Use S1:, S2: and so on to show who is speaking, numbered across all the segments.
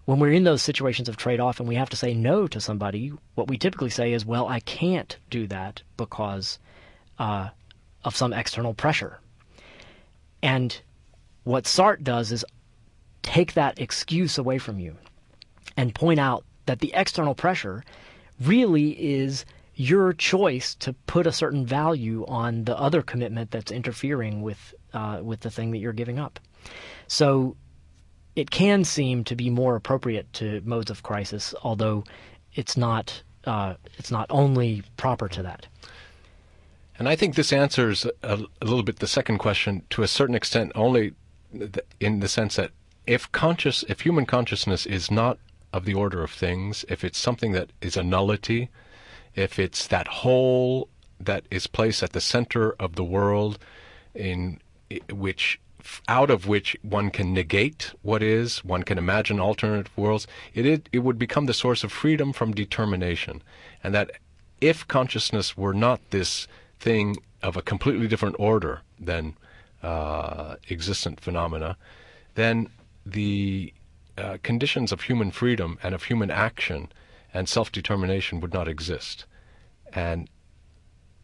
S1: when we're in those situations of trade-off and we have to say no to somebody, what we typically say is, well, I can't do that because of some external pressure. And what Sartre does is take that excuse away from you and point out that the external pressure really is your choice to put a certain value on the other commitment that's interfering with the thing that you're giving up. So it can seem to be more appropriate to modes of crisis, although it's not only proper to that.
S2: And I think this answers a little bit the second question to a certain extent, only in the sense that if human consciousness is not of the order of things, if it's something that is a nullity, if it's that whole that is placed at the center of the world, out of which one can negate what is, one can imagine alternative worlds, it would become the source of freedom from determination. And that if consciousness were not this thing of a completely different order than existent phenomena, then the conditions of human freedom and of human action and self-determination would not exist. And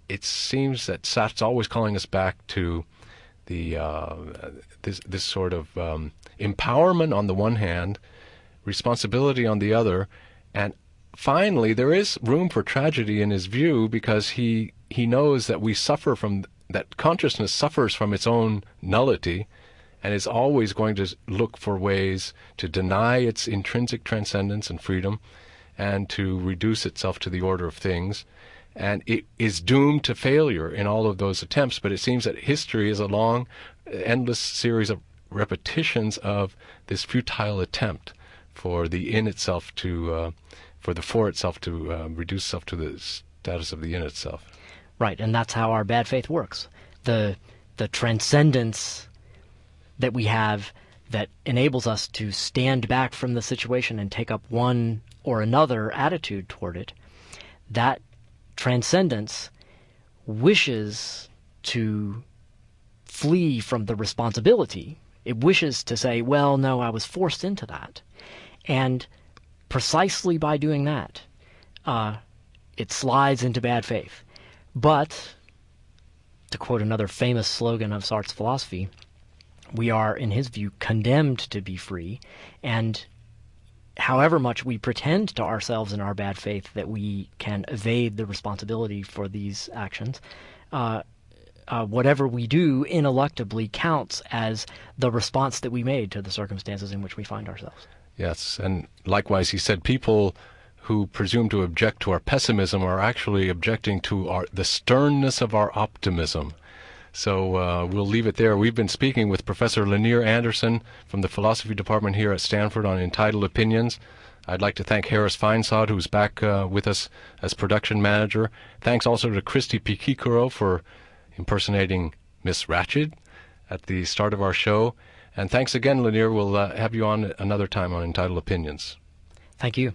S2: it seems that Sartre's always calling us back to the this sort of empowerment on the one hand, responsibility on the other, and finally there is room for tragedy in his view, because he knows that that consciousness suffers from its own nullity and is always going to look for ways to deny its intrinsic transcendence and freedom and to reduce itself to the order of things. And it is doomed to failure in all of those attempts, but it seems that history is a long, endless series of repetitions of this futile attempt for the in itself to, for the for itself to reduce itself to the status of the in itself.
S1: Right, and that's how our bad faith works. The transcendence that we have that enables us to stand back from the situation and take up one or another attitude toward it, that transcendence wishes to flee from the responsibility. It wishes to say, well, no, I was forced into that. And precisely by doing that, it slides into bad faith. But, to quote another famous slogan of Sartre's philosophy, we are, in his view, condemned to be free, and however much we pretend to ourselves in our bad faith that we can evade the responsibility for these actions, whatever we do ineluctably counts as the response that we made to the circumstances in which we find ourselves.
S2: Yes, and likewise he said people who presume to object to our pessimism are actually objecting to the sternness of our optimism. So we'll leave it there. We've been speaking with Professor Lanier Anderson from the Philosophy Department here at Stanford on Entitled Opinions. I'd like to thank Harris Feinsod, who's back with us as production manager. Thanks also to Christy Pikikuro for impersonating Miss Ratched at the start of our show. And thanks again, Lanier. We'll have you on another time on Entitled Opinions.
S1: Thank you.